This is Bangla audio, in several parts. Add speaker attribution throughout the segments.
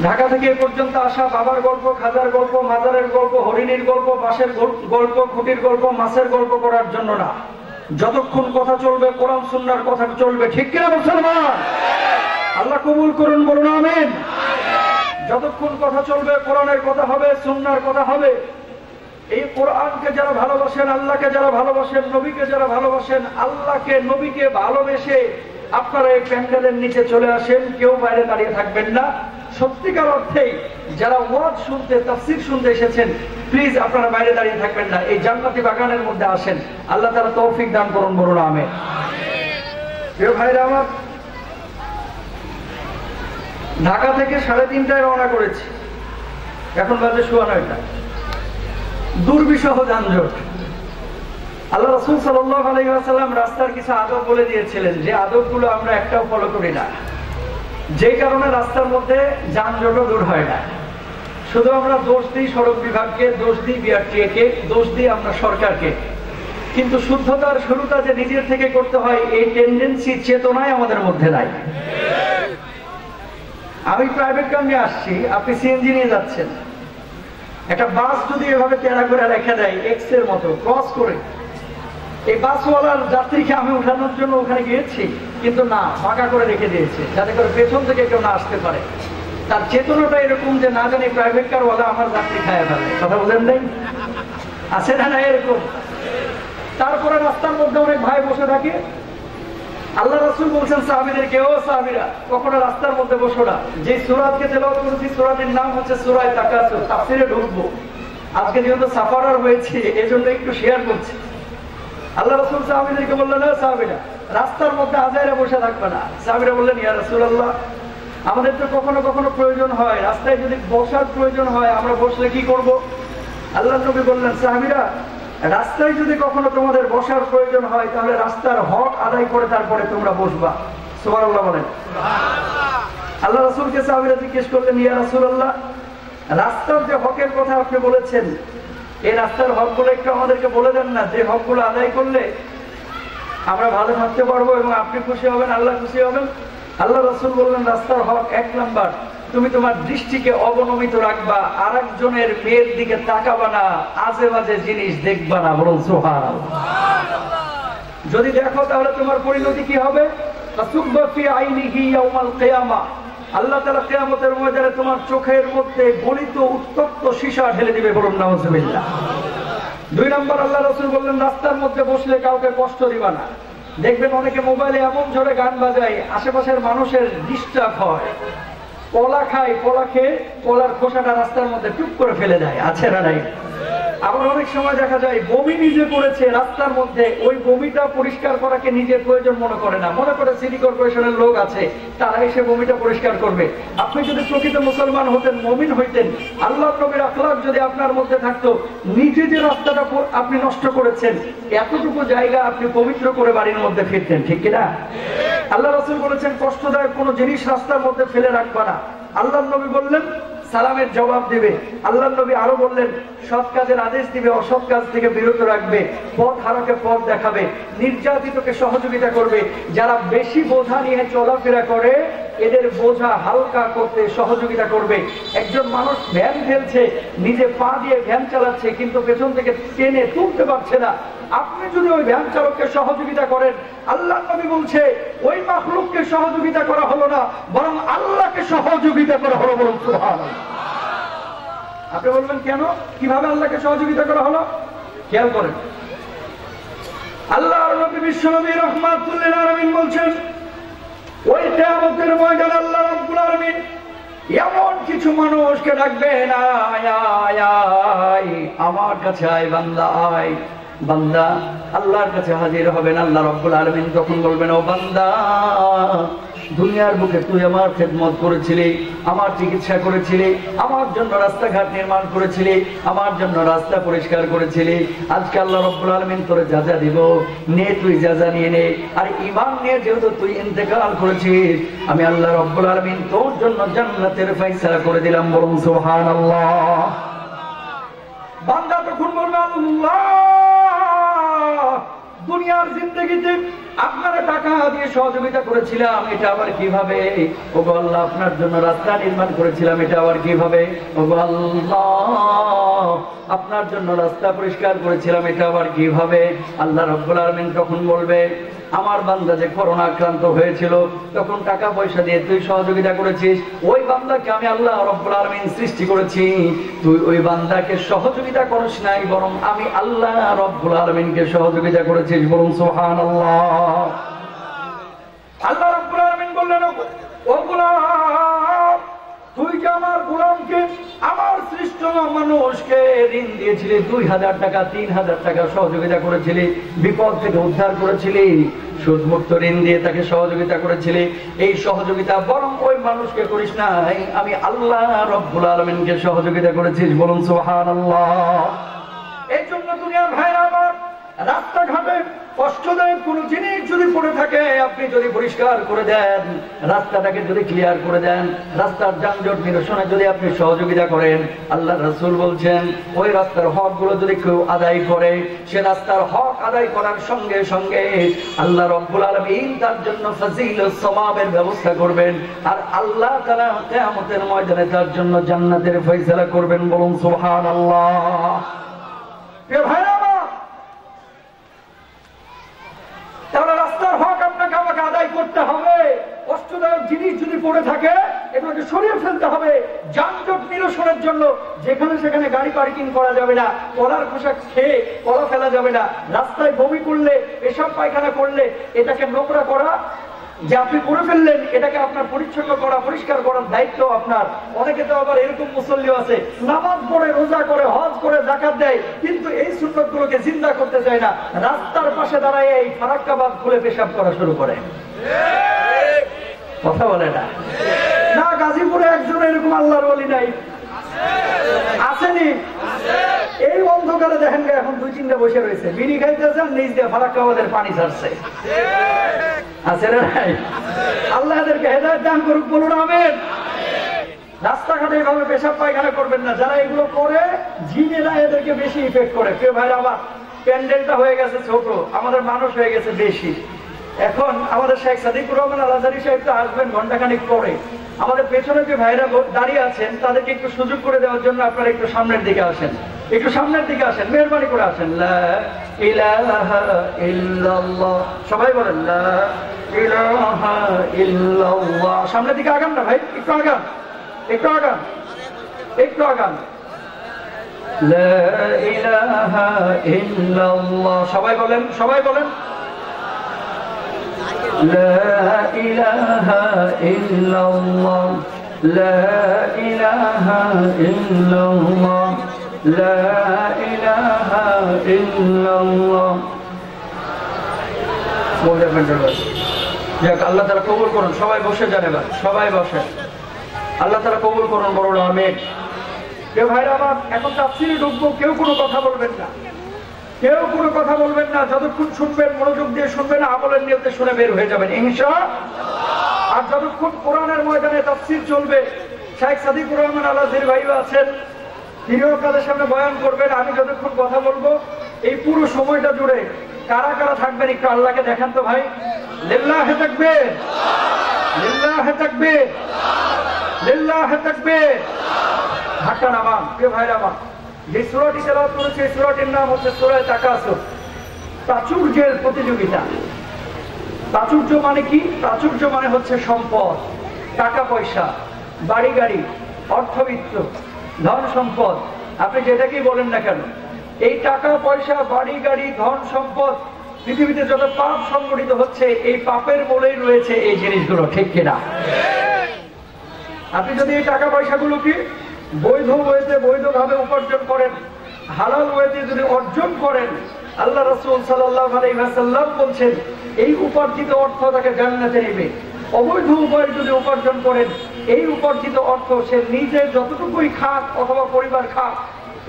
Speaker 1: ঢাকা থেকে এ পর্যন্ত আসা বাবার গল্প, খাজার গল্প, মাজারের গল্প, হরিণীর গল্প, বাঁশের গল্প, খুঁটির গল্প, মাছের গল্প করার জন্য না। যতক্ষণ কথা চলবে কোরআন সুন্নাহর কথা চলবে, ঠিক কিনা মুসলমান? আল্লাহ কবুল করুন, বলুন আমিন। যতক্ষণ কথা চলবে কোরআনের কথা হবে, সুন্নাহর কথা হবে। এই কোরআনকে যারা ভালোবাসেন, আল্লাহকে যারা ভালোবাসেন, নবীকে যারা ভালোবাসেন, আল্লাহকে নবীকে ভালোবেসে আপনারা এই প্যান্ডেলের নিচে চলে আসেন, কেউ বাইরে দাঁড়িয়ে থাকবেন না। সত্যিকার অর্থেই যারা ওয়াজ শুনতে, তাফসীর শুনতে এসেছেন, প্লিজ আপনারা বাইরে দাঁড়িয়ে থাকবেন না, এই জান্নাতি বাগানের মধ্যে আসেন। আল্লাহ তাআলা তৌফিক দান করুন, বলুন আমিন। প্রিয় ভাইরা আমার, ঢাকা থেকে 3:30টায় রওনা করেছি, এখন বাজে 9:15। দুর্বিষহ যানজট। আল্লাহ রাসূল সাল্লাল্লাহু আলাইহি ওয়াসাল্লাম রাস্তার কিছু আদব বলে দিয়েছিলেন, যে আদবগুলো আমরা একটাও ফলো করি না, যে কারণে রাস্তার মধ্যে যানজটও দূর হয় না। শুধু আমরা দোষ দিই সড়ক বিভাগকে, দোষ দিই বিআরটিএ-কে, দোষ দিই আমরা সরকারকে, কিন্তু শুদ্ধতার শুরুটা যে নিজের থেকে করতে হয় এই টেন্ডেন্সি, চেতনায় আমাদের মধ্যে নাই। আমি প্রাইভেট কার নিয়ে আসছি, আপনি সিএনজি নিয়ে যাচ্ছেন, একটা বাস যদি এভাবে তেড়া করে রেখে দেয় এক্স এর মতো ক্রস করে, এই বাসওয়ালার যাত্রীকে আমি উঠানোর জন্য ওখানে গিয়েছি, কিন্তু না, ফাঁকা করে রেখে দিয়েছে যাতে করে পেছন থেকে কেউ না আসতে পারে। তার চেতনাটা এরকম যে না জানি প্রাইভেট কারওয়ালা আমার যাত্রী খায় ফেলে। কথা বলেন নাই? আছে না না এরকম? তারপরে রাস্তার মধ্যে অনেক ভাই বসে থাকে। আল্লাহ রাসূল বলছেন সাহাবীদেরকে, ও সাহাবীরা, কখনো রাস্তার মধ্যে বসো না। যে সূরাকে তেলাওয়াত করেছি সূরাটির নাম হচ্ছে সূরা তাকাসুর। তাফসীরে ঢুকবো, আজকে যেহেতু সাফারার হয়েছে এজন্য একটু শেয়ার করছি। আল্লাহ রাসূল সাহাবীদেরকে বললেন, ও সাহাবীরা, রাস্তার মধ্যে আজাইরা বসে থাকবে না। সাহাবীরা বললেন, ইয়া রাসূলুল্লাহ, আমাদের তো কখনো কখনো প্রয়োজন হয়, রাস্তায় যদি বসার প্রয়োজন হয় আমরা বসলে কি করব? আল্লাহর নবী বললেন, সাহাবীরা, রাস্তায় যদি কখনো তোমাদের বসার প্রয়োজন হয় তাহলে রাস্তার হক আদায় করে তারপরে তোমরা বসবা। সুবহানাল্লাহ বলেন। আল্লাহ রাসূলকে সাহাবীরা জিজ্ঞেস করলেন, ইয়া রাসূলুল্লাহ, রাস্তার যে হকের কথা আপনি বলেছেন, এই রাস্তার হকগুলো একটু আমাদেরকে বলে দেন না, যে হকগুলো আদায় করলে আমরা ভালো থাকতে পারবো এবং আপনি খুশি হবেন, আল্লাহ খুশি হবেন। আল্লাহ রাসূল বললেন, রাস্তার হক 1 নাম্বার, তুমি তোমার দৃষ্টিকে অবনমিত রাখবা, আরেকজনের মেয়ের দিকে তাকাবা না, আজে বাজে জিনিস দেখবা না। বলুন সুবহানাল্লাহ। যদি দেখো তাহলে তোমার পরিণতি কি হবে? তাসুব্বা ফি আইনিহি ইয়াউমাল কিয়ামা, আল্লাহ তাআলা কিয়ামতের ময়দানে তোমার চোখের মধ্যে গলিত উত্তপ্ত সীসা ঢেলে দিবে। বলুন নাউযুবিল্লাহ। 2 নাম্বার, আল্লাহ রাসূল বললেন, রাস্তার মধ্যে বসলে কাউকে কষ্ট দিবা না। দেখবেন অনেকে মোবাইলে এমন জোরে গান বাজায় আশেপাশের মানুষের ডিস্টার্ব হয়। কলা খায়, কলা খেয়ে কলার খোসাটা রাস্তার মধ্যে টুক করে ফেলে দেয়, আছে না নাই? আবার অনেক সময় দেখা যায় বমি নিজে করেছে রাস্তার মধ্যে, ওই বমিটা পরিষ্কার করাকে নিজের প্রয়োজন মনে করে না, মনে করে সিটি কর্পোরেশনের লোক আছে তারা এসে বমিটা পরিষ্কার করবে। আপনি যদি প্রকৃত মুসলমান হতেন, মুমিন হইতেন, আল্লাহর নবীর আখলাক যদি আপনার মধ্যে থাকতো, নিজে যে রাস্তাটা আপনি নষ্ট করেছেন এতটুকু জায়গা আপনি পবিত্র করে বাড়ির মধ্যে ফিরতেন, ঠিক কিনা? আল্লাহ রাসূল বলেছেন, কষ্টদায়ক কোনো জিনিস রাস্তার মধ্যে ফেলে রাখবা না। আল্লাহর নবী বললেন, সালামের জবাব দিবে। আল্লাহর নবী আরো বললেন, সৎ কাজের আদেশ দিবে, অসৎ কাজ থেকে বিরত রাখবে, পথ হারাকে পথ দেখাবে, নির্যাতিতকে সহযোগিতা করবে, যারা বেশি বোঝা নিয়ে চলাফেরা করে এদের বোঝা হালকা করতে সহযোগিতা করবে। একজন মানুষ ভ্যান ঠেলছে, নিজে পা দিয়ে ভ্যান চালাচ্ছে, কিন্তু পেছন থেকে টেনে তুলতে পারছে না, আপনি যদি ওই ভ্যান চালককে সহযোগিতা করেন, আল্লাহর নবী বলছে ওই মাখলুককে সহযোগিতা করা হলো না, বরং আল্লাহকে সহযোগিতা করা হলো। বলুন সুবহানাল্লাহ। আপনি বলবেন কেন, কিভাবে আল্লাহকে সহযোগিতা করা হলো? খেয়াল করেন, আল্লাহর নবী বিশ্বনবী রাহমাতুল লিল আলামিন বলছেন, ওই কিয়ামতের ময়দানে আল্লাহ রাব্বুল আলামিন এমন কিছু মানুষকে ডাকবেন, আয় আয় আয় আমার কাছে আয় বান্দা, আয় বান্দা। আল্লাহর কাছে হাজির হবেন। আল্লাহ রাব্বুল আলামিন তখন বলবেন, ও বান্দা, দুনিয়ার বুকে তুই আমার খেদমত করেছিলি, আমার চিকিৎসা করেছিলি, আমার জন্য রাস্তাঘাট নির্মাণ করেছিলি, আমার জন্য রাস্তা পরিষ্কার করেছিলি। আজকে আল্লাহ রাব্বুল আলামিন তোরে যাজা দিব, নে তুই যাজা নিয়ে নে। আর ঈমান নিয়ে যেহেতু তুই ইন্তেকাল করেছিস, আমি আল্লাহ রাব্বুল আলামিন তোর জন্য জান্নাতের ফয়সালা করে দিলাম। বলুন সুবহানাল্লাহ। বান্দা তখন বলবে, আল্লাহ, দুনিয়ার জিন্দেগিতে আপনারা টাকা দিয়ে সহযোগিতা করেছিলাম, এটা আবার কিভাবে? ওগো আল্লাহ, আপনার জন্য রাস্তা নির্মাণ করেছিলাম, এটা আবার কিভাবে? ওগো আল্লাহ, আপনার জন্য রাস্তা পরিষ্কার করেছিলাম, এটা আবার কিভাবে? আল্লাহ রাব্বুল আলামিন তখন বলবে, আমার বান্দা যে করোনা আক্রান্ত হয়েছিল, তখন টাকা পয়সা দিয়ে তুই সহযোগিতা করেছিস, ওই বান্দাকে আমি আল্লাহ রাব্বুল আলামিন সৃষ্টি করেছি, তুই ওই বান্দাকে সহযোগিতা করিস নাই, বরং আমি আল্লাহ রাব্বুল আলামিনকে সহযোগিতা করেছিস। বলুন সুবহানাল্লাহ। আল্লাহ রাব্বুল আলামিন বললেন, ও গোলাম, তুই যে আমার গোলামকে, আমার সৃষ্ট মানুষকে ঋণ দিয়েছিলি, 2000 টাকা 3000 টাকা সহযোগিতা করেছিলি, বিপদ থেকে উদ্ধার করেছিলি, সুদমুক্ত ঋণ দিয়ে তাকে সহযোগিতা করেছিলি, এই সহযোগিতা বরং ওই মানুষকে করিস নাই, আমি আল্লাহ রাব্বুল আলামিনকে সহযোগিতা করেছিস। বলুন সুবহানাল্লাহ। এই জন্য দুনিয়ার ভাইরা আমার, রাস্তাঘাটে কষ্টদায়ক কোন জিনিস যদি পড়ে থাকে, আপনি যদি পরিষ্কার করে দেন, রাস্তাটাকে যদি ক্লিয়ার করে দেন, রাস্তার যানজট নিরসনে যদি আপনি সহযোগিতা করেন, আল্লাহ রাসূল বলছেন, ওই রাস্তার হক গুলো যদি কেউ আদায় করে, সে রাস্তার হক আদায় করার সঙ্গে সঙ্গে আল্লাহ রাব্বুল আলামিন তার জন্য ফাজিলত সওয়াবের ব্যবস্থা করবেন, আর আল্লাহ তাআলা কিয়ামতের ময়দানে তার জন্য জান্নাতের ফয়সালা করবেন। বলুন সুবহানাল্লাহ। প্রিয় ভাইরা, তাহলে রাস্তার হক আপনাকে আমাকে আদায় করতে হবে। কষ্টদায়ক জিনিস যদি পড়ে থাকে, এটাকে সরিয়ে ফেলতে হবে যানজট নিরসনের জন্য। যেখানে সেখানে গাড়ি পার্কিং করা যাবে না, কলার খোসা খেয়ে কলা ফেলা যাবে না, রাস্তায় বমি করলে, পেশাব পায়খানা করলে এটাকে নোংরা করা, যে আপনি করে ফেললেন, এটাকে আপনার পরিচ্ছন্ন করা, পরিষ্কার করার দায়িত্ব আপনার। অনেকে তো আবার এরকম মুসল্লিও আছে, নামাজ পড়ে, রোজা করে, হজ করে, যাকাত দেয়, কিন্তু এই সুন্নাত গুলোকে জিন্দা করতে চায় না। রাস্তার পাশে দাঁড়ায় এই ফারাক্কা বাঁধ খুলে পেশাব করা শুরু করে। কথা বলে না? না, গাজীপুরে একজন এরকম আল্লাহর ওলি নাই? আসেনি? এই অন্ধকারে দেখেন এখন 2-3টা বসে রয়েছে, বিড়ি খাইতেছেন, নিজ দিয়ে ফারাক্কা বাঁধের পানি ছাড়ছে। আছে না নাই? আল্লাহ এদেরকে হেদায়েত দান করুক, বলুন আমিন। রাস্তাঘাটে এভাবে পেশাব পায়খানা করবেন না। যারা এগুলো করে, জিনেরা এদেরকে বেশি ইফেক্ট করে। প্রিয় ভাইরা আমার, প্যান্ডেলটা হয়ে গেছে ছোট, আমাদের মানুষ হয়ে গেছে বেশি। এখন আমাদের শেখ সাদিকুর রহমান আল আজহারী সাহেব তো আসবেন ঘন্টাখানিক পরে। আমাদের পেছনে যে ভাইরা দাঁড়িয়ে আছেন, তাদেরকে একটু সুযোগ করে দেওয়ার জন্য আপনারা একটু সামনের দিকে আসেন, একটু সামনের দিকে আসেন, মেহরবানি করে আসেন। লা ইলাহা ইল্লাল্লাহ, সবাই বলেন লা ইলাহা ইল্লাল্লাহ। সামনের দিকে আগান না ভাই, একটু আগান, একটু আগান, একটু আগান। লা ইলাহা ইল্লাল্লাহ, সবাই বলেন, সবাই বলেন لا إله إلا الله لا إله إلا الله لا إله إلا الله। যাক, আল্লাহ তাআলা কবুল করুন। সবাই বসে যান, এবার সবাই বসে। আল্লাহ তাআলা কবুল করুন, বড় আমিন। কেউ ভাইরা আমার, এখন তাফসীরে ঢুকবো, কেউ কোনো কথা বলবেন না, কেউ কোনো কথা বলবেন না। যতক্ষণ শুনবেন, মনোযোগ দিয়ে শুনবেন, আমলের নিয়তে শুনে বের হয়ে যাবেন ইনশাআল্লাহ। আর যতক্ষণ কোরআনের ময়দানে তাফসীর চলবে, শেখ সাদিকুর রহমান আল আজহারী ভাইও আছেন, তিনিও আপনাদের সামনে বয়ান করবেন। আমি যতক্ষণ কথা বলবো, এই পুরো সময়টা জুড়ে কারা কারা থাকবেন একটু আল্লাহকে দেখান তো ভাই। লিল্লাহি তাকবীর, লিল্লাহি তাকবীর, লিল্লাহি তাকবীর। হাতটা নামান। প্রিয় ভাইরা আমার, যে সূরাটি তেলাওয়াত করেছে, এই সূরাটির নাম হচ্ছে সূরা তাকাসুর, প্রাচুর্যের প্রতিযোগিতা। প্রাচুর্য মানে কি? প্রাচুর্য মানে হচ্ছে সম্পদ, টাকা পয়সা, বাড়ি গাড়ি, অর্থবিত্ত, ধন সম্পদ, আপনি যেটাকেই বলেন না কেন, এই টাকা পয়সা, বাড়ি গাড়ি, ধন সম্পদ, পৃথিবীতে যত পাপ সংগঠিত হচ্ছে, এই পাপের মূলেই রয়েছে এই জিনিসগুলো, ঠিক কিনা? আপনি যদি এই টাকা পয়সাগুলোকে বৈধ ওয়েতে, বৈধভাবে উপার্জন করেন, হালাল ওয়েতে যদি অর্জন করেন, আল্লাহ রাসূল সাল্লাল্লাহু আলাইহি ওয়াসাল্লাম বলছেন, এই উপার্জিত অর্থ তাকে জান্নাতে নেবে। অবৈধ উপায়ে যদি উপার্জন করেন, এই উপার্জিত অর্থ সে নিজে যতটুকুই খাক অথবা পরিবার খাক,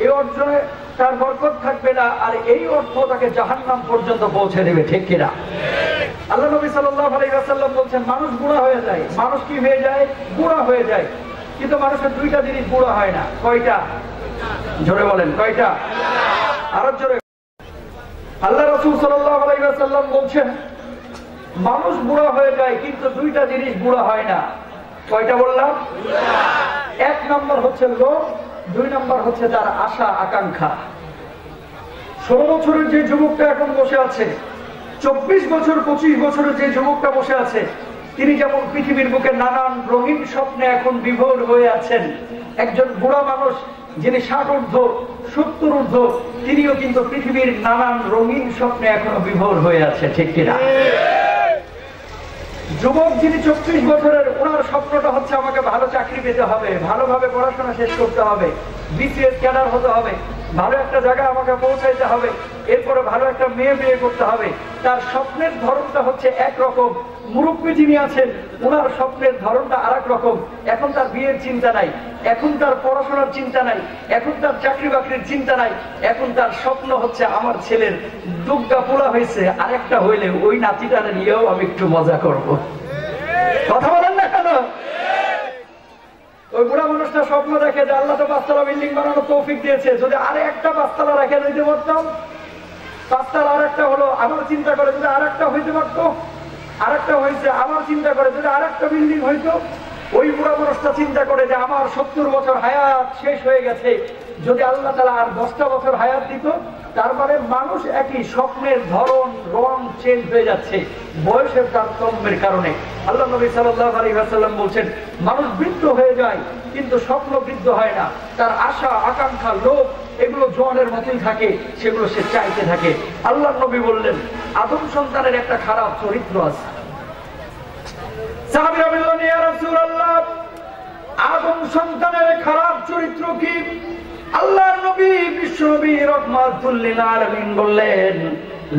Speaker 1: এই অর্জনে তার বরকত থাকবে না, আর এই অর্থ তাকে জাহান্নাম পর্যন্ত পৌঁছে দেবে, ঠিক কিনা? আল্লাহ নবী সাল্লাল্লাহু আলাইহি ওয়াসাল্লাম বলছেন, মানুষ বুড়া হয়ে যায়। মানুষ কি হয়ে যায়? বুড়া হয়ে যায়। কিন্তু মানুষের দুইটা জিনিস বুড়া হয় না। কয়টা? জোরে বলেন, কয়টা? আরো জোরে। আল্লাহ রাসূল সাল্লাল্লাহু আলাইহি ওয়াসাল্লাম বলছেন, মানুষ বুড়া হয়ে যায়, কিন্তু দুইটা জিনিস বুড়া হয় না। কয়টা বললাম? এক নম্বর হচ্ছে লোভ, দুই নম্বর হচ্ছে তার আশা আকাঙ্ক্ষা। 16 বছরের যে যুবকটা এখন বসে আছে, 24 বছর 25 বছরের যে যুবকটা বসে আছে, তিনি যেমন পৃথিবীর বুকে নানান রঙিন স্বপ্নে এখন বিভোর হয়ে আছেন, একজন বুড়া মানুষ যিনি 60 ঊর্ধ্ব 70 ঊর্ধ্ব, তিনিও কিন্তু পৃথিবীর নানান রঙিন স্বপ্নে এখনো বিভোর হয়ে আছে, ঠিক কিনা? যুবক যিনি 24 বছরের, ওনার স্বপ্নটা হচ্ছে আমাকে ভালো চাকরি পেতে হবে, ভালোভাবে পড়াশোনা শেষ করতে হবে, বিসিএস ক্যাডার হতে হবে, ভালো একটা জায়গায় আমাকে পৌঁছাইতে হবে, এরপরে ভালো একটা মেয়ে বিয়ে করতে হবে। তার স্বপ্নের ধরনটা হচ্ছে একরকম। মুরব্বী যিনি আছেন, ওনার স্বপ্নের ধরনটা আর এক রকম। এখন তার বিয়ের চিন্তা নাই, এখন তার পড়াশোনার চিন্তা নাই, এখন তার চাকরি বাকরির চিন্তা নাই। এখন তার স্বপ্ন হচ্ছে আমার ছেলের দুগ্গা পোলা হয়েছে, আরেকটা হইলে ওই নাতিটা নিয়েও আমি একটু মজা করব। কথা বলেন না কেন? ওই বুড়া মানুষটা স্বপ্ন দেখে যে আল্লাহ তো 5 তলা বিল্ডিং বানানোর তৌফিক দিয়েছে, যদি আরে একটা 5 তলা রেখে দিতে পারতাম, 5 তলা আরেকটা হলো, আমার চিন্তা করে যদি আরেকটা হইতে পারতো, আরেকটা হয়েছে, আমার চিন্তা করে যদি আরেকটা বিল্ডিং হইতো। ওই বুড়া মানুষটা চিন্তা করে যে আমার 70 বছর হায়াত শেষ হয়ে গেছে, যদি আল্লাহ তাআলা আর 10টা বছর হায়াত দিত। তার মানে মানুষ একই, স্বপ্নের ধরন রং চেঞ্জ হয়ে যাচ্ছে বয়সের তারতম্যের কারণে। আল্লাহ নবী সাল্লাল্লাহু আলাইহি ওয়াসাল্লাম বলছেন, মানুষ বৃদ্ধ হয়ে যায় কিন্তু স্বপ্ন বৃদ্ধ হয় না। তার আশা আকাঙ্ক্ষা লোভ এগুলো জোয়ানের মতোই থাকে, সেগুলো সে চাইতে থাকে। আল্লাহ নবী বললেন, আদম সন্তানের একটা খারাপ চরিত্র আছে। সাহাবীরা বললেন, ইয়া রাসূলুল্লাহ, আদম সন্তানের খারাপ চরিত্র কি? আল্লাহর নবী বিশ্বনবী রাহমাতুল লিল আলামিন বললেন,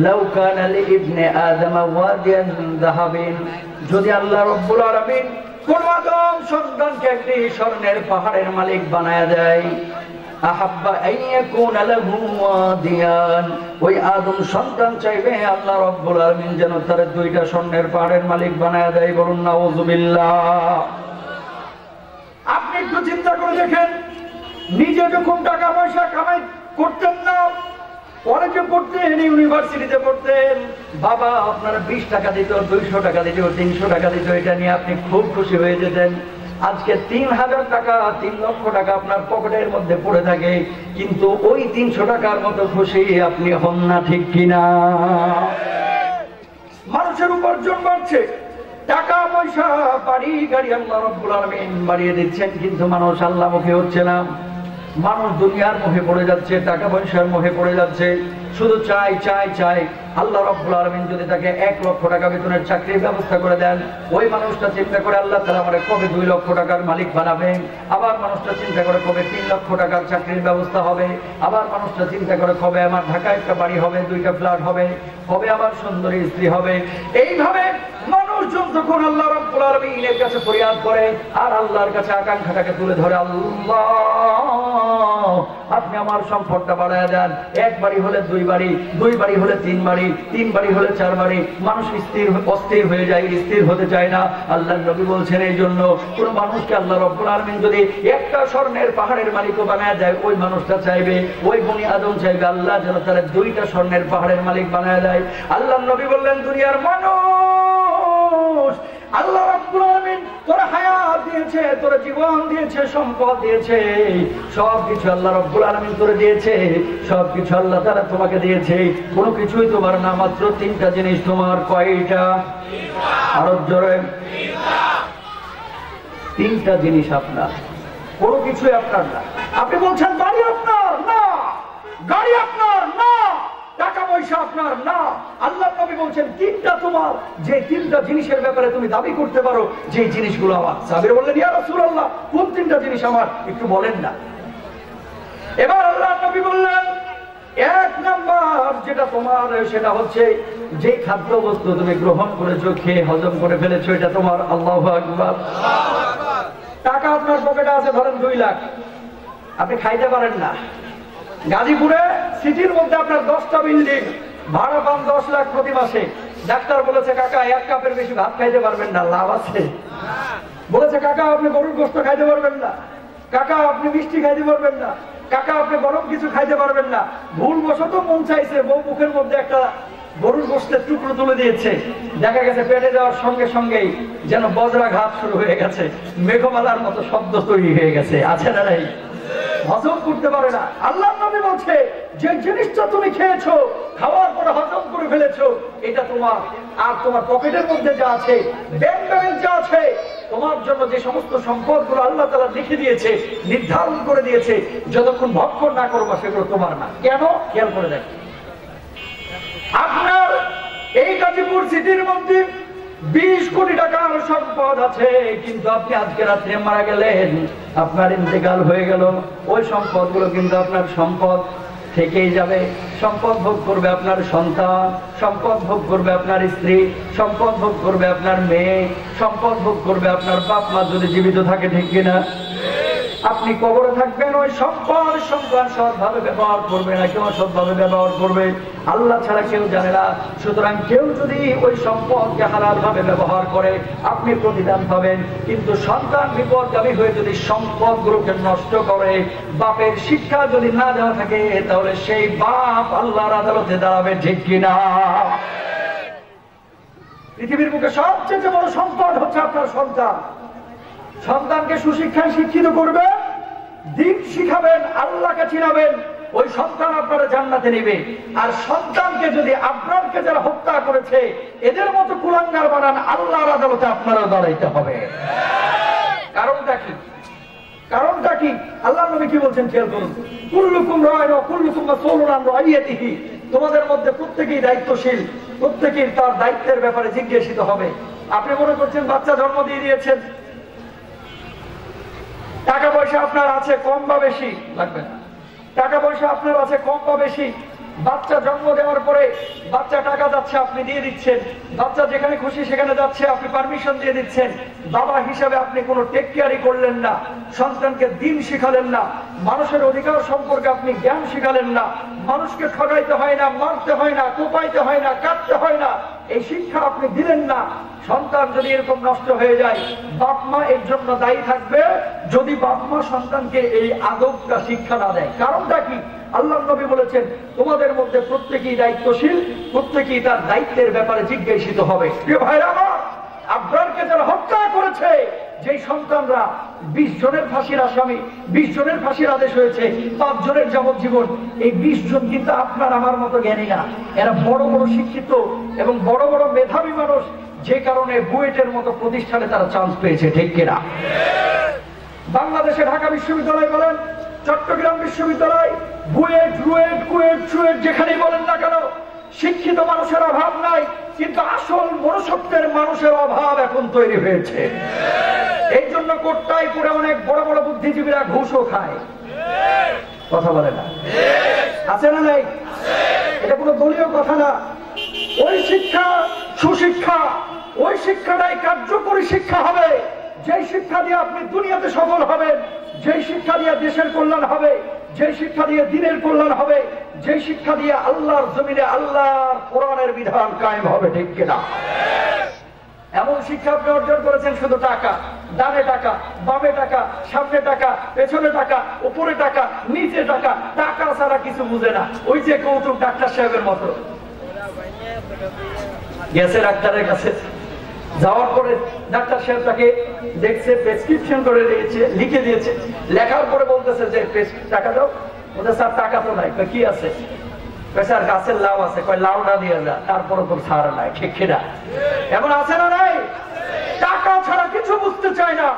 Speaker 1: লাউ কানা লিইবনে আদম ওয়াদিয়ান যাহাবিন, যদি আল্লাহ রাব্বুল আলামিন কোন আদম সন্তানকে একটি স্বর্ণের পাহাড়ের মালিক বানায়া দেয়, আহাব্বা আইয়াকুনা লাহু ওয়াদিয়ান, ওই আদম সন্তান চাইবে আল্লাহ রাব্বুল আলামিন যেন তার দুইটা স্বর্ণের পাহাড়ের মালিক বানায়া দেয়। বলুন নাউযুবিল্লাহ। আপনি একটু চিন্তা করে দেখেন, নিজে যখন টাকা পয়সা কামাই করতেন না, কলেজে পড়তেন, ইউনিভার্সিটিতে পড়তেন, বাবা আপনারা 20 টাকা দিত, 200 টাকা দিত, 300 টাকা দিত, এটা নিয়ে আপনি খুব খুশি হয়ে যেতেন। আজকে 3000 টাকা, 3 লক্ষ টাকা আপনার পকেটের মধ্যে পড়ে থাকে, কিন্তু ওই 300 টাকার মতো খুশি আপনি হন না, ঠিক কিনা? মানুষের উপার্জন বাড়ছে, টাকা পয়সা বাড়ি গাড়ি আল্লাহ রাব্বুল আলামিন বাড়িয়ে দিচ্ছেন, কিন্তু মানুষ আল্লাহমুখী হচ্ছে না। মানুষ দুনিয়ার মোহে পড়ে যাচ্ছে, টাকা পয়সার মোহে পড়ে যাচ্ছে, শুধু চাই চাই চাই। আল্লাহ রাব্বুল আলামিন যদি তাকে 1 লক্ষ টাকা বেতনের চাকরির ব্যবস্থা করে দেন, ওই মানুষটা চিন্তা করে আল্লাহ তাআলা আমারে কবে 2 লক্ষ টাকার মালিক বানাবেন। আবার মানুষটা চিন্তা করে কবে 3 লক্ষ টাকার চাকরির ব্যবস্থা হবে। আবার মানুষটা চিন্তা করে কবে আমার ঢাকায় একটা বাড়ি হবে, 2টা ফ্ল্যাট হবে, কবে আমার সুন্দরী স্ত্রী হবে। এইভাবে মানুষজন যখন আল্লাহ রাব্বুল আলামিনের কাছে ফরিয়াদ করে আর আল্লাহর কাছে আকাঙ্ক্ষাটাকে তুলে ধরে, আল্লাহ আপনি আমার সম্পদটা বাড়ায় দেন, 1 বাড়ি হলে 2 বাড়ি, 2 বাড়ি হলে 3 বাড়ি, 3 বাড়ি হলে 4 বাড়ি। মানুষ অস্থির হয়ে যায়, স্থির হতে চায় না। আল্লাহর নবী বলছেন, এই জন্য কোন মানুষকে আল্লাহ রাব্বুল আলামিন যদি একটা স্বর্ণের পাহাড়ের মালিকও বানায় দেয়, ওই মানুষটা চাইবে, ওই বনি আদম চাইবে আল্লাহ যেন তারা 2টা স্বর্ণের পাহাড়ের মালিক বানায় দেয়। আল্লাহর নবী বললেন, দুনিয়ার মানুষ, আল্লাহ রাব্বুল আলামিন তোর হায়াত দিয়েছে, তোর জীবন দিয়েছে, সম্পদ দিয়েছে, সবকিছু আল্লাহ রাব্বুল আলামিন তোরে দিয়েছে, সবকিছু আল্লাহ তাআলা তোমাকে দিয়েছে, কোনো কিছুই তোমার না, মাত্র 3টা জিনিস তোমার। কয়টা? আরো জোরে। 3টা জিনিস আপনার, কোনো কিছুই আপনার না। আপনি বলছেন বাড়ি আপনার না, গাড়ি আপনার না, টাকা পয়সা আপনার না। আল্লাহ নবী বলছেন 3টা তোমার, যে 3টা জিনিসের ব্যাপারে তুমি দাবি করতে পারো যে জিনিসগুলো আমার। সাহাবীরা বললেন, ইয়া রাসূলুল্লাহ, কোন 3টা জিনিস আমার, একটু বলেন না। এবার আল্লাহ নবী বললেন, 1 নাম্বার যেটা তোমার, সেটা হচ্ছে যে খাদ্য বস্তু তুমি গ্রহণ করেছো, খেয়ে হজম করে ফেলেছো, এটা তোমার। আল্লাহু আকবার। টাকা আপনার পকেটে আছে, ধরেন 2 লাখ, আপনি খাইতে পারেন না। গাজীপুরে সিটির মধ্যে আপনার 10টা বিল্ডিং, ভাড়া পান 10 লাখ প্রতি মাসে। ডাক্তার বলেছে, কাকা 1 কাপের বেশি ভাত খাইতে পারবেন না, লাভ আছে। বলেছে, কাকা আপনি গরুর গোশত খাইতে পারবেন না, কাকা আপনি মিষ্টি খাইতে পারবেন না, কাকা আপনি গরম কিছু খাইতে পারবেন না। ভুল বশত মন চাইছে বউ মুখের মধ্যে একটা গরুর গোশতের টুকরো তুলে দিয়েছে, দেখা গেছে পেটে যাওয়ার সঙ্গে সঙ্গেই যেন বজ্রাঘাত শুরু হয়ে গেছে, মেঘমালার মতো শব্দ তৈরি হয়ে গেছে। আছে না নাই? হজম করতে পারে না। আল্লাহর নবী বলছে যে জিনিসটা তুমি খেয়েছো, খাওয়ার পরে হজম করে ফেলেছো, এটা তোমার আর তোমার পকেটের মধ্যে যা আছে, ব্যাংক ব্যালেন্স যা আছে, তোমার জন্য যে সমস্ত সম্পদগুলো আল্লাহ তাআলা লিখে দিয়েছে, নির্ধারণ করে দিয়েছে, যতক্ষণ ভক্ষণ না করবা সেগুলো তোমার না। কেন? খেয়াল করে দেখ, আপনার এই গাজীপুর সিটির মধ্যে 20 কোটি টাকার সম্পদ আছে, কিন্তু আপনি আজকে রাত্রে মারা গেলেন, আপনার ইন্তেকাল হয়ে গেল, ওই সম্পদগুলো কিন্তু আপনার সম্পদ থেকেই যাবে। সম্পদ ভোগ করবে আপনার সন্তান, সম্পদ ভোগ করবে আপনার স্ত্রী, সম্পদ ভোগ করবে আপনার মেয়ে, সম্পদ ভোগ করবে আপনার বাপ মা যদি জীবিত থাকে, ঠিক কিনা? আপনি কবরে থাকবেন, ওই সম্পদ সন্তান সৎভাবে ব্যবহার করবে না কেউ অসৎভাবে ব্যবহার করবে, আল্লাহ ছাড়া কেউ জানে না। সুতরাং কেউ যদি ওই সম্পদকে হালাল ভাবে ব্যবহার করে আপনি প্রতিদান পাবেন, কিন্তু সন্তান বিপদগামী হয়ে যদি সম্পদগুলোকে নষ্ট করে, বাপের শিক্ষা যদি না দেওয়া থাকে, তাহলে সেই বাপ আল্লাহর আদালতে দাঁড়াবে, ঠিক কিনা? পৃথিবীর বুকে সবচেয়ে বড় সম্পদ হচ্ছে আপনার সন্তান। সন্তানকে সুশিক্ষায় শিক্ষিত করবেন, দিন শিখাবেন, আল্লাহকে চিনাবেন, ওই সন্তান আপনারা জান্নাতে নেবে। আর সন্তানকে যদি আপনাকে যারা হত্যা করেছে এদের মতো কুলাঙ্গার বানান, আল্লাহর আদালতে আপনারা দাঁড়াইতে হবে। কারণটা কি? কারণটা কি? আল্লাহ নবী কি বলছেন খেয়াল করুন, কুল্লুকুম রায়িন ওয়া কুল্লুকুম মাসউলুন আন রাইয়াতিহি, তোমাদের মধ্যে প্রত্যেকেই দায়িত্বশীল, প্রত্যেকেই তার দায়িত্বের ব্যাপারে জিজ্ঞাসিত হবে। আপনি মনে করছেন বাচ্চা জন্ম দিয়ে দিয়েছেন, টাকা পয়সা আপনার আছে কম বা বেশি, লাগবে না, টাকা পয়সা আপনার আছে কম বা বেশি, বাচ্চা জন্ম দেওয়ার পরে বাচ্চা টাকা যাচ্ছে আপনি দিয়ে দিচ্ছেন, বাচ্চা যেখানে খুশি সেখানে যাচ্ছে আপনি পারমিশন দিয়ে দিচ্ছেন, বাবা হিসাবে আপনি কোনো টেক কেয়ারই করলেন না, সন্তানকে দিন শিখালেন না, মানুষের অধিকার সম্পর্কে আপনি জ্ঞান শিখালেন না, মানুষকে ঠকাইতে হয় না, মারতে হয় না, কোপাইতে হয় না, কাটতে হয় না, এই শিক্ষা আপনি দিলেন না। সন্তান যদি এরকম নষ্ট হয়ে যায়, বাপ মা এর জন্য দায়ী থাকবে, যদি বাপ মা সন্তানকে এই আদবটা শিক্ষা না দেয়। কারণটা কি? আল্লাহ নবী বলেছেন তোমাদের মধ্যে প্রত্যেকেই দায়িত্বশীল, প্রত্যেকেই তার দায়িত্বের ব্যাপারে জিজ্ঞাসিত হবে। প্রিয় ভাইরা আমার, আব্রারকে যারা হত্যা করেছে, যে সন্তানরা 20 জনের ফাঁসির আসামি, 20 জনের ফাঁসির আদেশ হয়েছে, 5 জনের যাবজ্জীবন, এই 20 জন কিন্তু আপনার আমার মতো জ্ঞানী না, এরা বড় বড় শিক্ষিত এবং বড় বড় মেধাবী মানুষ, যে কারণে বুয়েটের মতো প্রতিষ্ঠানে তারা চান্স পেয়েছে, ঠিক কিনা? বাংলাদেশে ঢাকা বিশ্ববিদ্যালয় বলেন, চট্টগ্রাম বিশ্ববিদ্যালয়, বুয়েট, রুয়েট, কুয়েট, চুয়েট, যেখানেই বলেন না কেন, শিক্ষিত মানুষের অভাব নাই, কিন্তু আসল মনুষ্যত্বের মানুষের অভাব এখন তৈরি হয়েছে। এই জন্য কোটটাই পরে অনেক বড় বড় বুদ্ধিজীবীরা ঘুষও খায়, কথা বলে না, আছে না নাই? এটা কোনো দলীয় কথা না। ওই শিক্ষা সুশিক্ষা, ওই শিক্ষাটাই কার্যকরী শিক্ষা হবে, যে শিক্ষা দিয়ে আপনি দুনিয়াতে সফল হবেন, যে শিক্ষা দিয়ে দেশের কল্যাণ হবে, যে শিক্ষা দিয়ে দিনের কল্যাণ হবে, যে শিক্ষা দিয়ে আল্লাহর জমিনে আল্লাহর কোরআনের বিধান কায়েম হবে, ঠিক কিনা? এমন শিক্ষা আপনি অর্জন করেছেন শুধু টাকা, ডানে টাকা, বামে টাকা, সামনে টাকা, পেছনে টাকা, উপরে টাকা, নিচে টাকা, টাকা ছাড়া কিছু বুঝে না। ওই যে কৌতুক ডাক্তার সাহেবের মতো গেছে ডাক্তারের কাছে, যাওয়ার পরে ডাক্তার সাহেব তাকে দেখছে, প্রেসক্রিপশন করে দিয়েছে, লিখে দিয়েছে, লেখার পরে বলতেছে যে টাকা দাও, বলতে স্যার টাকা তো নাই। কি আছে? স্যার গাছের লাউ আছে। কয় লাউ না দিয়ে যা, তারপরে তোর ছাড় নাই, ঠিক কিনা? এমন আছে না নাই? টাকা ছাড়া কিছু বুঝতে চায় না,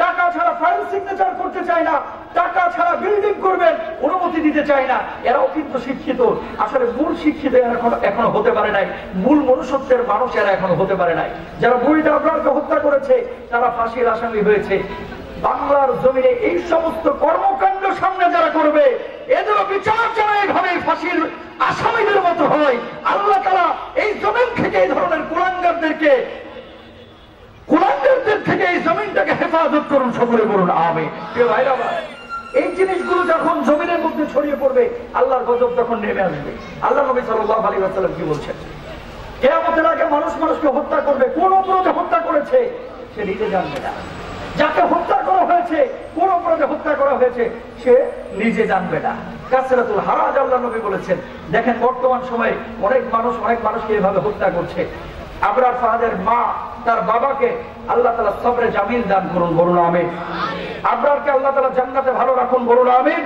Speaker 1: টাকা ছাড়া ফাইল সিগনেচার করতে চায় না, টাকা ছাড়া বিল্ডিং করবেন অনুমতি দিতে চায় না। এরাও কিন্তু শিক্ষিত, আসলে মূল শিক্ষিত এখনো হতে পারে নাই, মূল মনুষ্যত্বের মানুষ এরা এখনো হতে পারে নাই। যারা বুড়িটা আব্রারকে হত্যা করেছে তারা ফাঁসির আসামি হয়েছে। বাংলার জমিনে এই সমস্ত কর্মকাণ্ড সামনে যারা করবে, এদেরও বিচার যারা এইভাবে ফাঁসির আসামিদের মতো হয়, আল্লাহ তাআলা এই জমিন থেকে এই ধরনের কুলাঙ্গারদেরকে, কুলাঙ্গারদের থেকে এই জমিনটাকে হেফাজত করুন, সকলে বলুন আমিন। প্রিয় ভাইরা, এই জিনিসগুলো যখন জমিনের মধ্যে ছড়িয়ে পড়বে, আল্লাহর গজব তখন নেমে আসবে। আল্লাহ নবী সাল্লাল্লাহু আলাইহি ওয়াসাল্লাম কি বলছেন? কিয়ামতের আগে মানুষ মানুষকে হত্যা করবে, কোন অপরাধে হত্যা করেছে সে নিজে জানবে না, যাকে হত্যা করা হয়েছে, কোন অপরাধে হত্যা করা হয়েছে সে নিজে জানবে না। কাসরাতুল হারাজ, আল্লাহ নবী বলেছেন। দেখেন বর্তমানে বর্তমান সময়ে অনেক মানুষকে এভাবে হত্যা করছে। আবরার ফাহাদের মা তার বাবাকে আল্লাহ তাআলা সবরে জামিল দান করুন, বলুন আমিন। আবরারকে আল্লাহ তাআলা জান্নাতে ভালো রাখুন, বলুন আমিন।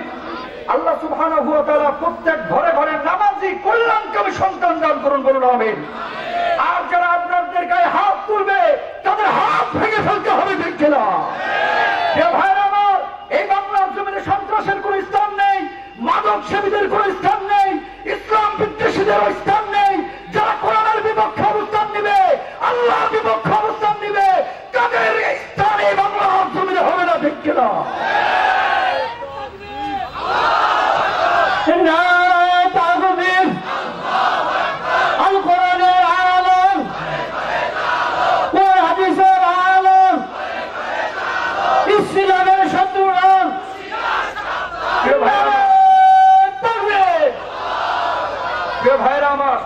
Speaker 1: আল্লাহ সুবহানাহু ওয়া তাআলা প্রত্যেক ঘরে ঘরে নামাজি কল্যাণকামী সন্তান দান করুন, বলুন আমিন। আর যারা আপনাদের গায়ে হাত তুলবে তাদের হাত ভেঙে ফেলতে হবে, ঠিক কিনা? ভাইরা আমার, এই বাংলার জমিনে সন্ত্রাসের কোন স্থান নেই, মাদক সেবীদের কোন স্থান নেই, ইসলাম বিদ্বেষীদের স্থান নেই। যারা কোরআনের বিপক্ষে অবস্থান নিবে, আল্লাহর বিপক্ষে অবস্থান নিবে, তাদের স্থান এই বাংলার জমিনে হবে না, ঠিক কিনা? ভাইরা আমার,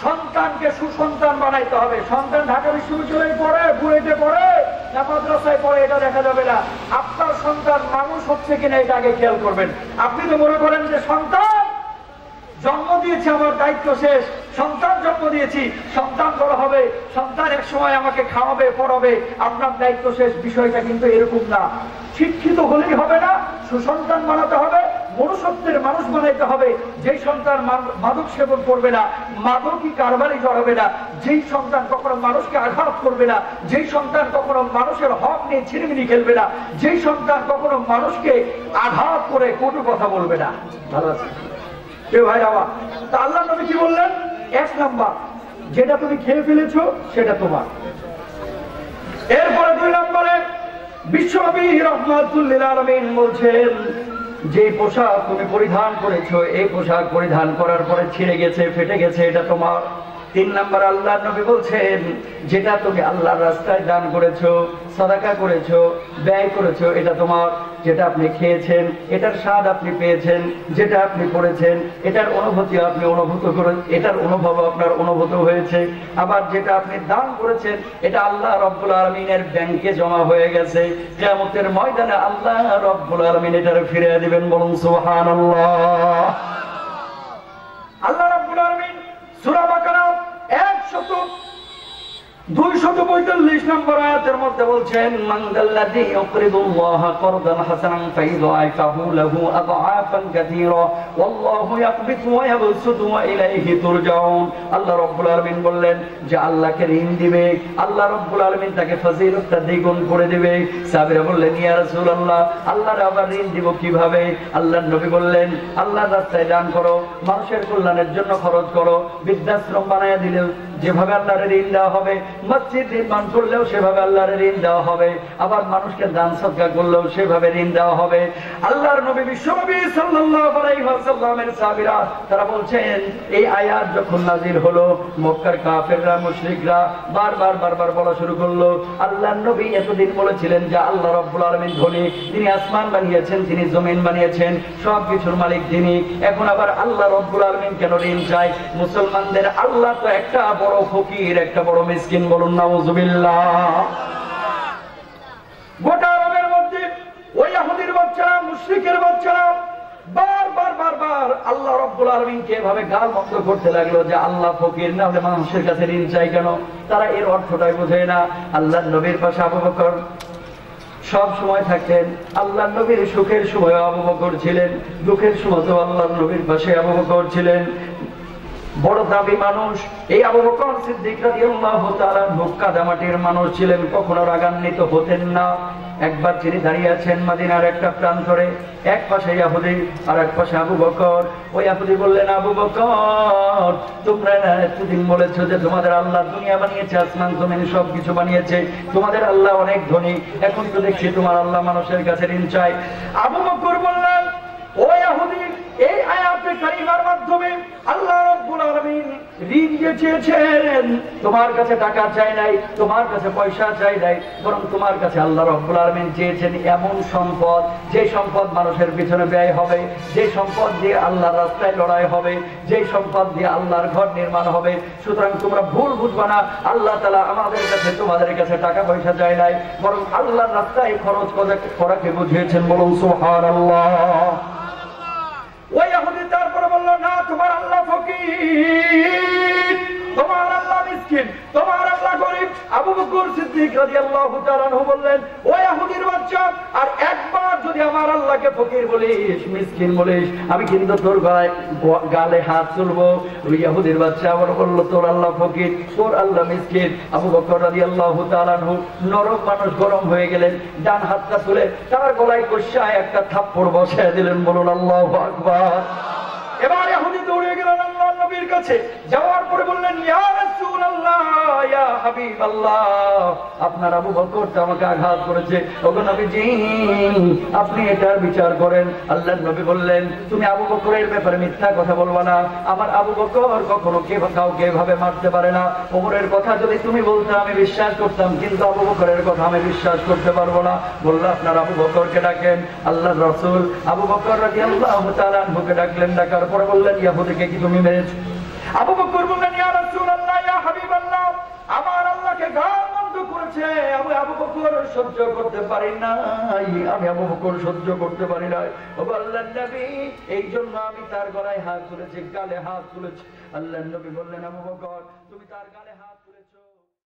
Speaker 1: সন্তানকে সুসন্তান বানাইতে হবে। সন্তান ঢাকা বিশ্ববিদ্যালয়ে পড়ে, বুয়েটে পড়ে না মাদ্রাসায় পড়ে এটা দেখা যাবে না। আপনার সন্তান মানুষ হচ্ছে কিনা এটা আগে খেয়াল করবেন। আপনি তো মনে করেন যে সন্তান জন্ম দিয়েছে, আমার দায়িত্ব শেষ, সন্তান জন্ম দিয়েছি, সন্তান বড় হবে, সন্তান এক সময় আমাকে খাওয়াবে পড়াবে, আপনার দায়িত্ব শেষ। বিষয়টা কিন্তু এরকম না। শিক্ষিত হলেই হবে না, সুসন্তান বানাতে হবে, মনুষ্যত্বের মানুষ বানাইতে হবে। যেই সন্তান মাদক সেবন করবে না, মাদকই কারবারে জড়াবে না, যেই সন্তান কখনো মানুষকে আঘাত করবে না, যেই সন্তান কখনো মানুষের হক নিয়ে ছিনিমিনি খেলবে না, যেই সন্তান কখনো মানুষকে আঘাত করে কটু কথা বলবে না। ভালো আছে ভাইরা আমার? তা আল্লাহ নবী কি বললেন? 1 নাম্বার, যেটা তুমি খেয়ে ফেলেছো সেটা তোমার। এরপরে 2 নম্বরে বিশ্বনবী রাহমাতুল লিল আলামিন বলছেন, যে পোশাক তুমি পরিধান করেছো, এই পোশাক পরিধান করার পরে ছিঁড়ে গেছে, ফেটে গেছে, এটা তোমার। 3 নম্বর আল্লাহ নবী বলছেন, যেটা তুমি আল্লাহর রাস্তায় দান করেছো, সাদাকা করেছো, ব্যয় করেছো, এটা তোমার। যেটা আপনি খেয়েছেন, এটার স্বাদ আপনি পেয়েছেন, যেটা আপনি পড়েছেন, এটার অনুভূতি আপনি অনুভূত করেন, এটার অনুভব আপনার অনুভূত হয়েছে। আবার যেটা আপনি দান করেছেন, এটা আল্লাহ রব্বুল আলামিনের ব্যাংকে জমা হয়ে গেছে। কিয়ামতের ময়দানে আল্লাহ রব্বুল আলামিন এটার ফিরে দিবেন, বলুন সুবহানাল্লাহ। আল্লাহ রব্বুল আলামিন সূরা বাকারা 245 নম্বর আয়াতের মধ্যে বলছেন, মানদাল্লাযী ইউকরিদুল্লাহা করদান হাসানান ফায়ুদাইফাহু লাহু আদআফান কাসীরা ওয়াল্লাহু ইয়াকবিতু ওয়া ইয়াবসুতু ওয়া ইলাইহি তুরজাউন। আল্লাহ রাব্বুল আলামিন বললেন যে আল্লাহকে ঋণ দিবে, আল্লাহ রাব্বুল আলামিন তাকে ফজিলতটা দ্বিগুণ করে দিবে। সাহাবীরা বললেন, ইয়া রাসূলুল্লাহ, আল্লাহর আবার ঋণ দিব কিভাবে? আল্লাহর নবী বললেন, আল্লাহর রাস্তায় দান করো, মানুষের কল্যাণের জন্য খরচ করো। বৃদ্ধাশ্রম বানায় দিলেও যেভাবে আল্লাহর ঋণ দেওয়া হবে, মসজিদ নির্মাণ করলেও সেভাবে আল্লাহর ঋণ দেওয়া হবে, আবার মানুষকে দান সদকা করলেও সেভাবে ঋণ দেওয়া হবে। আল্লাহর নবী বিশ্বনবী সাল্লাল্লাহু আলাইহি ওয়াসাল্লামের সাহাবীরা তারা বলছেন, এই আয়াত যখন নাযিল হলো, মক্কার কাফেররা মুশরিকরা বারবার বলা শুরু করলো, আল্লাহর নবী এতদিন বলেছিলেন যে আল্লাহ রাব্বুল আলামিন ধনী, তিনি আসমান বানিয়েছেন, তিনি জমিন বানিয়েছেন, সবকিছুর মালিক তিনি। এখন আবার আল্লাহ রাব্বুল আলামিন কেন ঋণ চাই? মুসলমানদের আল্লাহ তো একটা বড় ফকির, একটা বড় মিসকিন, বলুন নাউযুবিল্লাহ। গোটা আরবের মধ্যে ওই ইহুদির বাচ্চারা, মুশরিকের বাচ্চারা বারবার আল্লাহ রাব্বুল আলামিনকে এভাবে গালমন্দ করতে লাগলো যে আল্লাহ ফকির, না হলে মানুষের কাছে ঋণ চাই কেন? তারা এর অর্থটাই বোঝে না। আল্লাহর নবীর পাশে আবু বকর সব সময় থাকতেন। আল্লাহর নবীর সুখের সময় আবু বকর ছিলেন, দুঃখের সময় তো আল্লাহর নবীর পাশে আবু বকর ছিলেন। বড় দাবি মানুষ এই আবু বকর সিদ্দিক রাদিয়াল্লাহু তাআলা কাদামাটির মানুষ ছিলেন, কখনো রাগান্বিত হতেন না। একবার তিনি দাঁড়িয়ে আছেন মদিনার একটা প্রান্তরে, এক পাশে ইহুদি আর এক পাশে আবু বকর। ওই ইহুদি বললেন, আবু বকর, তোমরা এতদিন বলেছো যে তোমাদের আল্লাহ দুনিয়া বানিয়েছে, আসমান জমিন সবকিছু বানিয়েছে, তোমাদের আল্লাহ অনেক ধনী, এখন তো দেখছি তোমার আল্লাহ মানুষের কাছে ঋণ চায়। আবু বকর বললেন, ও ইহুদি, এই আয়াতে কারিমার মাধ্যমে আল্লাহ রাব্বুল আলামিন ঋণ চেয়েছেন, তোমার কাছে টাকা চাই নাই, তোমার কাছে পয়সা চাই নাই, বরং তোমার কাছে আল্লাহ রাব্বুল আলামিন চেয়েছেন এমন সম্পদ, যে সম্পদ মানুষের পিছনে ব্যয় হবে, যে সম্পদ দিয়ে আল্লাহর রাস্তায় লড়াই হবে, যে সম্পদ দিয়ে আল্লাহর ঘর নির্মাণ হবে। সুতরাং তোমরা ভুল বুঝবা না, আল্লাহ তাআলা আমাদের কাছে তোমাদের কাছে টাকা পয়সা চাই নাই, বরং আল্লাহর রাস্তায় খরচ করাকে বুঝিয়েছেন, বলুন সুবহানাল্লাহ। ওই ইহুদি তারপরে বলল, না, তোমার আল্লাহ ফকির, তোমার আল্লাহ মিসকিন, তোমার আল্লাহ গরিব। আবু বকর সিদ্দিক রাদিয়াল্লাহু তাআলা আনহু বললেন, ও ইহুদির বাচ্চা, আর একবার যদি আমার আল্লাহকে ফকির বলিস, মিসকিন বলিস, আমি কিন্তু তোর গালে হাত তুলবো। ওই ইহুদির বাচ্চা আবার বলল, তোর আল্লাহ ফকির, তোর আল্লাহ মিসকিন। আবু বকর রাদিয়াল্লাহু তাআলা আনহু নরম মানুষ, গরম হয়ে গেলেন, ডান হাতটা তুলে তার গলায় কষায় একটা থাপ্পড় বসায় দিলেন। বলুন আল্লাহু আকবার। এবার ইহুদি দৌড়ে গেলেন আল্লাহর নবীর কাছে, যাওয়ার পরে বললেন, ইয়া রাসূলুল্লাহ, ইয়া হাবিবাল্লাহ, আপনার আবু বকর তো আমাকে আঘাত করেছে, ওগো নবীজি আপনি এটার বিচার করেন। আল্লাহর নবী বললেন, তুমি আবু বকরের ব্যাপারে মিথ্যা কথা বলবা না, আমার আবু বকর কখনো কাউকে এভাবে মারতে পারে না। ওমরের কথা যদি তুমি বলতে আমি বিশ্বাস করতাম, কিন্তু আবু বকরের কথা আমি বিশ্বাস করতে পারবো না। বললো, আপনার আবু বকরকে ডাকেন। আল্লাহর রাসূল আবু বকর রাদিয়াল্লাহু তাআলা আনহুকে ডাকলেন। ডাকার পরে বললেন, ইহুদিকে কি তুমি মেরেছো? আবু বকর বললেন, ইয়া রাসূলুল্লাহ, ইয়া হাবিবাল্লাহ, আমার আল্লাহকে গাল মন্দ করেছে, আমি আবু বকর সহ্য করতে পারি নাই, আমি আবু বকর সহ্য করতে পারি নাই। ও আল্লাহর নবী, এই জন্য আমি তার গলায় হাত তুলেছি, গালে হাত তুলেছি। আল্লাহর নবী বললেন, আবু বকর তুমি তার গালে হাত তুলেছো।